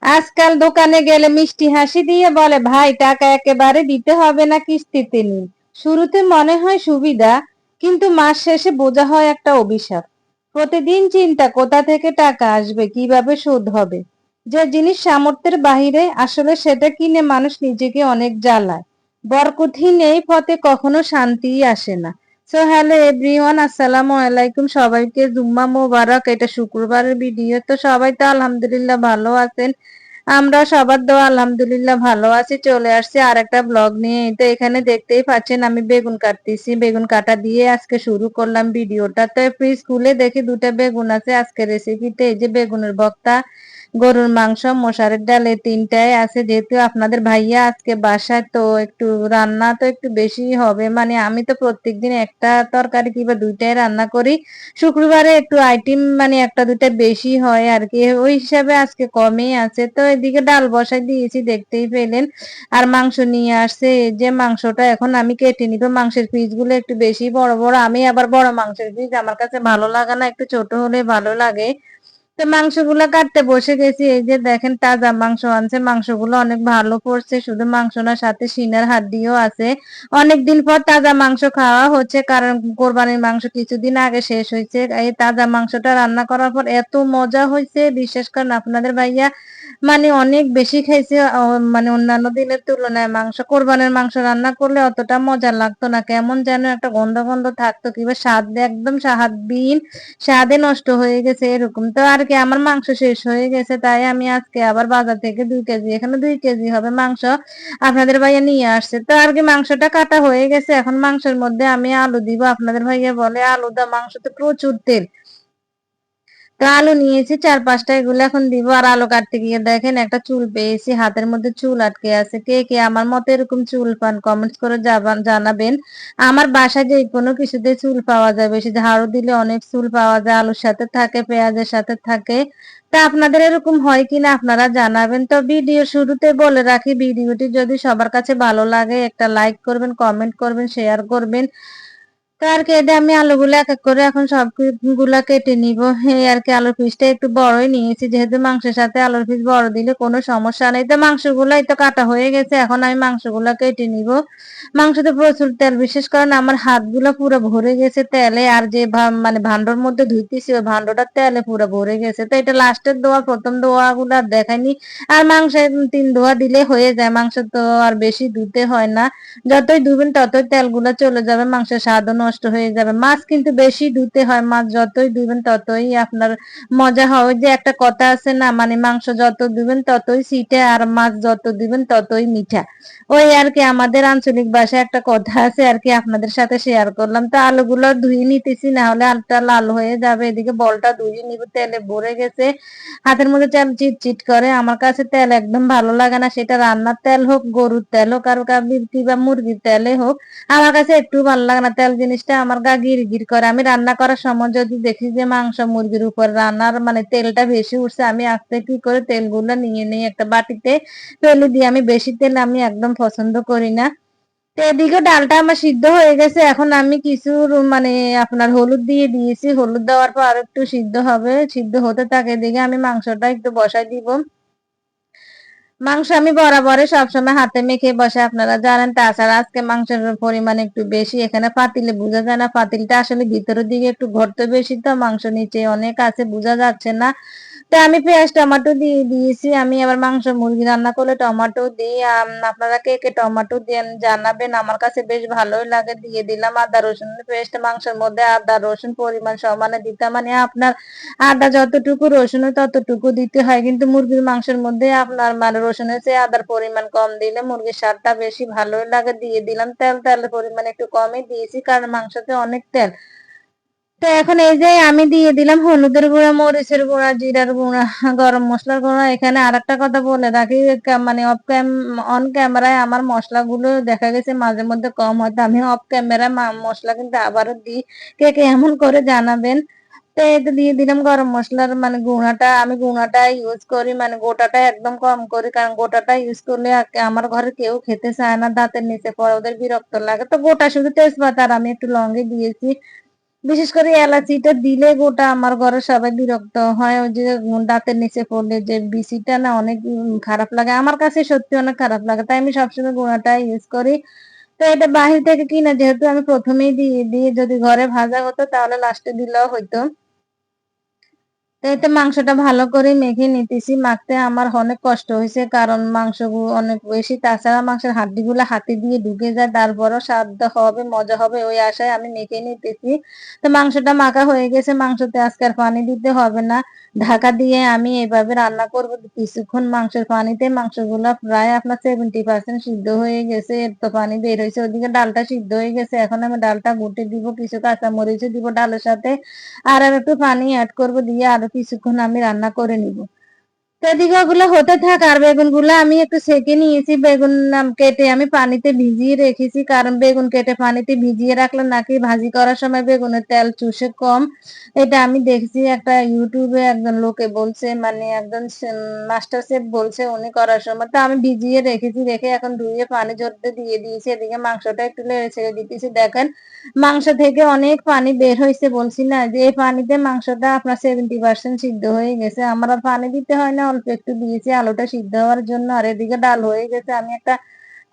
আজকাল দোকানে গেলে মিষ্টি হাসি দিয়ে বলে, ভাই টাকা একেবারে দিতে হবে না, কিস্তিতে নিন। শুরুতে মনে হয় সুবিধা, কিন্তু মাস শেষে বোঝা হয় একটা অভিশাপ। প্রতিদিন চিন্তা, কোথা থেকে টাকা আসবে, কিভাবে শোধ হবে। যে জিনিস সামর্থ্যের বাহিরে, আসলে সেটা কিনে মানুষ নিজেকে অনেক জ্বালায়। বরকতহীন এই পথে কখনো শান্তিই আসে না। সো হ্যালো এভরিওয়ান, আসসালামু আলাইকুম। সবাইকে জুম্মা মোবারক। এটা শুক্রবারের ভিডিও। তো সবাই তো আলহামদুলিল্লাহ ভালো আছেন। আমরা সবার দোয়া আলহামদুলিল্লাহ ভালো আছি। চলে আসছি আর একটা ব্লগ নিয়ে। তো এখানে দেখতেই পাচ্ছেন আমি বেগুন কাটতেছি। বেগুন কাটা দিয়ে আজকে শুরু করলাম ভিডিওটা। তো ফ্রিজ খুলে দেখি দুটা বেগুন আছে আজকে রেসিপিতে। এই যে বেগুনের ভর্তা, গরুর মাংস, মশারের ডাল, এই তিনটাই আছে। যেহেতু আপনাদের ভাইয়া আজকে বাসায়, তো একটু রান্না তো একটু বেশি হবে। মানে আমি তো প্রত্যেকদিন একটা তরকারি কিংবা দুইটাই রান্না করি। শুক্রবারে একটু আইটেম মানে একটা দুটা বেশি হয় আর কি, ওই হিসাবে আজকে কমই আছে। তো এদিকে ডাল বসাই দিয়েছি, দেখতেই পেলেন। আর মাংস নিয়ে আসছে। এই যে মাংসটা এখন আমি কেটে নিব। মাংসের পিস গুলো একটু বেশি বড় বড়। আমি আবার বড় মাংসের পিস আমার কাছে ভালো লাগে না, একটু ছোট হলে ভালো লাগে। তো মাংসগুলো কাটতে বসে গেছি। এই যে দেখেন তাজা মাংস আনছে। মাংসগুলো অনেক ভালো করছে, শুধু মাংস না, সাথে সিনার হাড্ডিও আছে। অনেকদিন পর তাজা মাংস খাওয়া হচ্ছে, কারণ কোরবানির মাংস কিছুদিন আগে শেষ হয়েছে। এই তাজা মাংসটা রান্না করার পর এত মজা হয়েছে, বিশ্বাস করেন আপনাদের ভাইয়া মানে অনেক বেশি খাইছে। মানে অন্যান্য দিনের তুলনায় মাংস, কোরবানির মাংস রান্না করলে অতটা মজা লাগতো না, কেমন যেন একটা গন্ধ গন্ধ থাকতো, কিংবা স্বাদ একদম স্বাদবিহীন, স্বাদে নষ্ট হয়ে গেছে এরকম। তো আর কি, আমার মাংস শেষ হয়ে গেছে, তাই আমি আজকে আবার বাজার থেকে 2 কেজি, এখানে 2 কেজি হবে মাংস আপনাদের ভাইয়া নিয়ে আসছে। তো আর কি, মাংসটা কাটা হয়ে গেছে। এখন মাংসের মধ্যে আমি আলু দিব। আপনাদের ভাইয়া বলে আলু দা, মাংস তো প্রচুর তেল। তো আলু নিয়েছি 4-5টা, এগুলো এখন দিব। আর আলু কাটতে গিয়ে দেখেন একটা চুল পেয়েছি, হাতের মধ্যে চুল আটকে আছে। কে কে আমার মতো এরকম চুল পান, কমেন্টস করে জানাবেন। আমার বাসায় যে কোনো কিছুতে চুল পাওয়া যায়, বেশি ঝাড়ু দিলে অনেক চুল পাওয়া যায়, আলুর সাথে থাকে, পেঁয়াজের সাথে থাকে। তা আপনাদের এরকম হয় কিনা আপনারা জানাবেন। তো ভিডিও শুরুতে বলে রাখি, ভিডিওটি যদি সবার কাছে ভালো লাগে একটা লাইক করবেন, কমেন্ট করবেন, শেয়ার করবেন। তো আর কি, এটা আমি আলুগুলো এক এক করে এখন সবগুলা কেটে নিব। এই আর কি, আলুর পিসটা একটু বড়ই নিয়েছি, যেহেতু মাংসের সাথে আলুর পিস বড় দিলে কোনো সমস্যা নেই। তো মাংসগুলাই তো কাটা হয়ে গেছে, এখন আমি মাংসগুলা কেটে নিব। মাংসতে প্রচুর তেল, বিশেষ করে আমার হাতগুলো পুরো ভরে গেছে তেলে। আর যে মানে ভান্ডর মধ্যে ধুইতেছি, ওই ভান্ডটা তেলে পুরো ভরে গেছে। তো এটা লাস্টের দোয়া, প্রথম দোয়া গুলো আর দেখায়নি। আর মাংসে 3 দোয়া দিলে হয়ে যায়, মাংস তো আর বেশি ধুতে হয় না। যতই ধুবেন ততই তেলগুলো চলে যাবে, মাংসের স্বাদও নষ্ট হয়ে যাবে। মাছ কিন্তু বেশি ধুতে হয়, মাছ যতই ধুবেন ততই আপনার মজা হয়। ওই যে একটা কথা আছে না, মানে মাংস যত ধুবেন ততই ছিটে, আর মাছ যত দিবেন ততই মিঠা। ওই আর কি, আমাদের আঞ্চলিক ভাষায় একটা কথা আছে আর কি, আপনাদের সাথে শেয়ার করলাম। তো আলুগুলো ধুয়ে নিতেছি, না হলে আলুটা লাল হয়ে যাবে। এদিকে বলটা ধুয়ে নিব, তেলে ভরে গেছে, হাতের মধ্যে তেল চিটচিট করে। আমার কাছে তেল একদম ভালো লাগে না, সেটা রান্নার তেল হোক, গরুর তেল হোক, আর কিংবা মুরগির তেলে হোক, আমার কাছে একটু ভালো লাগে না। তেল জিনিসটা আমার গা গির গির করে। আমি রান্না করার সময় যদি দেখি যে মাংস মুরগির উপর রান্নার মানে তেলটা বেশি উঠছে, আমি আস্তে কি করে তেলগুলো নিয়ে নিই একটা বাটিতে, ফেলে দিয়ে। আমি বেশি তেল আমি একদম পছন্দ করি না। তো এদিকে ডালটা আমার সিদ্ধ হয়ে গেছে, এখন আমি কিছু মানে আপনার হলুদ দিয়ে দিয়েছি। হলুদ দেওয়ার পর আর একটু সিদ্ধ হবে, সিদ্ধ হতে থাকে। এদিকে আমি মাংসটা একটু বসাই দিব। মাংস আমি বরাবরে সবসময় হাতে মেখে বসে, আপনারা জানেন। তাছাড়া আজকে মাংসের পরিমাণ একটু বেশি, এখানে পাতিলে বোঝা যায় না, পাতিলটা আসলে ভিতরের দিকে একটু গর্ত বেশি, তো মাংস নিচে অনেক আছে, বোঝা যাচ্ছে না। তো আমি পেঁয়াজ টমেটো দিয়ে দিয়েছি। আমি আবার মাংস মুরগি রান্না করলে টমেটো দিই। আপনারা কে কে টমেটো দেন জানাবেন, আমার কাছে বেশ ভালোই লাগে। দিয়ে দিলাম আদা রসুনের পেস্ট। মাংসের মধ্যে আদা রসুন পরিমাণ সমানে দিতে, মানে আপনার আদা যতটুকু রসুনের ততটুকু দিতে হয়, কিন্তু মুরগির মাংসের মধ্যে আপনার মানে রসুনের চেয়ে আদার পরিমাণ কম দিলে মুরগির স্বাদটা বেশি ভালোই লাগে। দিয়ে দিলাম তেল, তেলের পরিমাণ একটু কমই দিয়েছি, কারণ মাংসতে অনেক তেল। তো এখন এই যে আমি দিয়ে দিলাম হলুদের গুঁড়া, মরিচের গুঁড়া, জিরার গুঁড়া, গরম মশলার গুঁড়া। এখানে আর একটা কথা বলে রাখি, মানে অন ক্যামেরায় আমার মশলাগুলো দেখা গেছে মাঝে মধ্যে কম, হয়তো আমি অফ ক্যামেরায় মশলা কিন্তু আবারও দিই। কে কে এমন করে জানাবেন। তো এটা দিয়ে দিলাম গরম মশলার মানে গুঁড়াটা। আমি গুঁড়াটা ইউজ করি, মানে গোটাটা একদম কম করি, কারণ গোটাটা ইউজ করলে আমার ঘরে কেউ খেতে চায় না, দাঁতের নিচে পড়ে, ওদের বিরক্ত লাগে। তো গোটা শুধু তেজপাতা আর আমি একটু লঙ্গে দিয়েছি। বিশেষ করে এলাচিটা দিলে গোটা আমার ঘরে সবাই বিরক্ত হয়। ওই যে দাঁতের নিচে পড়লে যে বিচিটা না অনেক খারাপ লাগে। আমার কাছে সত্যি অনেক খারাপ লাগে। তাই আমি সবসময় গুঁড়াটাই ইউজ করি। তো এটা বাহির থেকে কিনা যেহেতু আমি প্রথমেই দিয়ে দিই, যদি ঘরে ভাজা হতো তাহলে লাস্টে দিলেও হইতো। তো এতে মাংসটা ভালো করে মেখে নিতেছি। মাখতে আমার অনেক কষ্ট হইছে। কারণ মাংসগুলো অনেক বেশি। তাছাড়া মাংসের হাড্ডিগুলা হাতে দিয়ে ঢুকে যায়। তারপরও স্বাদ হবে, মজা হবে ওই আশায় আমি মেখে নিতেছি। তো মাংসটা মাখা হয়ে গেছে। মাংসতে আজকে আর পানি দিতে হবে না। ঢাকা দিয়ে আমি এভাবে রান্না করব কিছুক্ষণ মাংসের পানিতে। মাংসগুলা প্রায় আপনার 70% সিদ্ধ হয়ে গেছে। এর তো পানি বের হইছে। ওদিকে ডালটা সিদ্ধ হয়ে গেছে। এখন আমি ডালটা ঘুটে দিব। কিছু কাঁচামরিচও দিব ডালের সাথে। আর আমি একটু পানি এড করব, দিয়ে আরো কিছুক্ষণ আমি রান্না করে নিব। তো এদিকে ওগুলো হতে থাক, আর বেগুন গুলো আমি একটু সেকে নিয়েছি। বেগুন কেটে আমি পানিতে ভিজিয়ে রেখেছি, কারণ বেগুন কেটে পানিতে ভিজিয়ে রাখলে নাকি ভাজি করার সময় বেগুনের তেল চুষে কম। এটা আমি দেখছি একটা ইউটিউবে একজন লোকে বলছে, মানে একজন মাস্টার শেফ বলছে উনি করার সময়। তো আমি ভিজিয়ে রেখেছি, রেখে এখন ধুয়ে পানি ঝরতে দিয়ে দিয়েছি। এদিকে মাংসটা একটু নেড়ে ছেড়ে দিতেছি। দেখেন মাংস থেকে অনেক পানি বের হয়েছে। বলছি না যে এই পানিতে মাংসটা আপনার 70% সিদ্ধ হয়ে গেছে। আমার আর পানি দিতে হয় না, অল্প একটু দিয়েছি আলুটা সিদ্ধ হওয়ার জন্য। আর এদিকে ডাল হয়ে গেছে। আমি একটা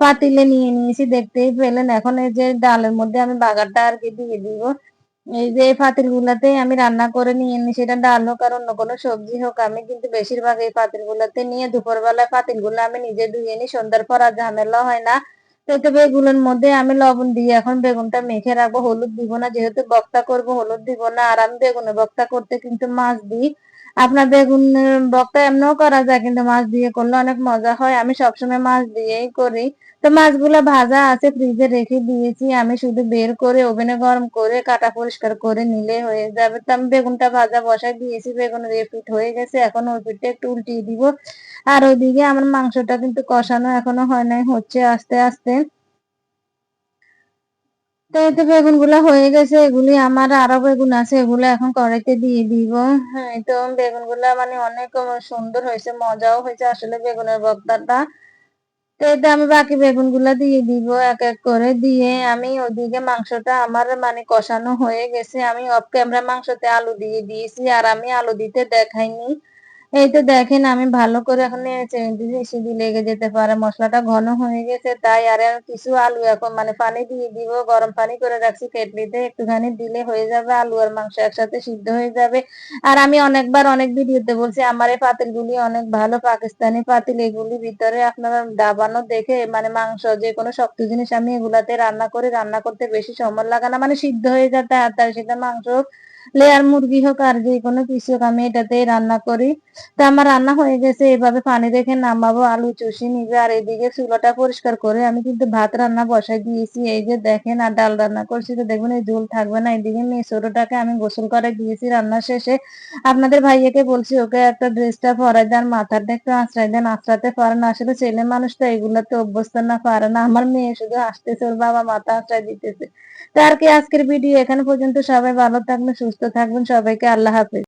পাতিলে নিয়ে নিয়েছি, দেখতেই পেলেন। এখন এই যে ডালের মধ্যে আমি বাগারটা আর কি দিয়ে দিব। এই যে এই পাতিল গুলাতে আমি রান্না করে নিয়ে নিই, সেটা ডাল হোক আর অন্য কোনো সবজি হোক। আমি কিন্তু বেশিরভাগ এই পাতিল গুলাতে নিয়ে দুপুর বেলায় পাতিল গুলো আমি নিজে ধুয়ে নিই, সন্ধ্যার পর আর ঝামেলা হয় না। তো তবে এগুলোর মধ্যে আমি লবণ দিয়ে এখন বেগুনটা মেখে রাখবো। হলুদ দিব না, যেহেতু ভর্তা করব হলুদ দিব না। আর আমি বেগুনের ভর্তা করতে কিন্তু মাছ দিই। আপনার বেগুনের ভর্তা এমনিও করা যায়, কিন্তু মাছ দিয়ে করলে অনেক মজা হয়। আমি সবসময় মাছ দিয়েই করি। তো মাছগুলা ভাজা আছে, ফ্রিজে রেখে দিয়েছি। আমি শুধু বের করে ওভেনে গরম করে কাটা পরিষ্কার করে নিলে হয়ে যাবে। তো আমি বেগুনটা ভাজা বসাই দিয়েছি। বেগুনের এ পিঠ হয়ে গেছে, এখন ওই পিঠটা একটু উল্টিয়ে দিব। আর ওইদিকে আমার মাংসটা কিন্তু কষানো এখনো হয় নাই, হচ্ছে আস্তে আস্তে। তো এই তো বেগুন গুলা হয়ে গেছে। এগুলি আমার আরো বেগুন আছে, এগুলো এখন কড়াইতে দিয়ে দিব। হ্যাঁ, এই তো বেগুন গুলা মানে অনেক সুন্দর হয়েছে, মজাও হয়েছে আসলে বেগুনের ভর্তাটা। তো এটা আমি বাকি বেগুন গুলা দিয়ে দিব এক এক করে। দিয়ে আমি ওদিকে মাংসটা আমার মানে কষানো হয়ে গেছে। আমি অফ ক্যামেরা মাংসতে আলু দিয়ে দিয়েছি, আর আমি আলু দিতে দেখাইনি। এই তো দেখেন আমি ভালো করে এখন নেড়ে দিয়েছি, সিটি লেগে যেতে পারে। মশলাটা ঘন হয়ে গেছে তাই। আর কিছু আলু এখন মানে পানি দিয়ে দিব, গরম পানি করে রাখছি কেটলিতে, একটুখানি দিলে হয়ে যাবে। আলু আর মাংস একসাথে সিদ্ধ হয়ে যাবে। আর আমি অনেকবার অনেক ভিডিওতে বলছি আমার এই পাতিলগুলি অনেক ভালো, পাকিস্তানি পাতিল। এগুলি ভিতরে আপনারা দাবানো দেখে মানে মাংস যে কোনো শক্ত জিনিস আমি এগুলাতে রান্না করি। রান্না করতে বেশি সময় লাগে না, মানে সিদ্ধ হয়ে যায় তাড়াতাড়ি। সেটা মাংস হোক, লেয়ার মুরগি হোক, আর যে কোনো কিছু হোক, আমি এটাতেই রান্না করি। তো আমার রান্না হয়ে গেছে, এভাবে পানি রেখে নামাবো, আলু চুষি নিবে। আর এদিকে চুলাটা পরিষ্কার করে আমি কিন্তু ভাত রান্না বসাই দিয়েছি। এই যে দেখেন, আর ডাল রান্না করছি। তো দেখবেন এই ঝোল থাকবে না। এদিকে মেয়ে ছোটটাকে আমি গোসল করে দিয়েছি রান্না শেষে। আপনাদের ভাইয়াকে বলছি ওকে একটা ড্রেসটা পরাই দেন, মাথাটা একটু আঁচড়াই দেন। আঁচড়াতে পারে না আসলে, ছেলে মানুষ তো এগুলাতে অভ্যস্ত না, পারে না। আমার মেয়ে শুধু হাসতেছে, ওর বাবা মাথা আঁচড়াই দিতেছে। তো আর কি, আজকের ভিডিও এখানে পর্যন্ত। সবাই ভালো থাকবেন, সুস্থ থাকবেন। সবাইকে আল্লাহ হাফেজ।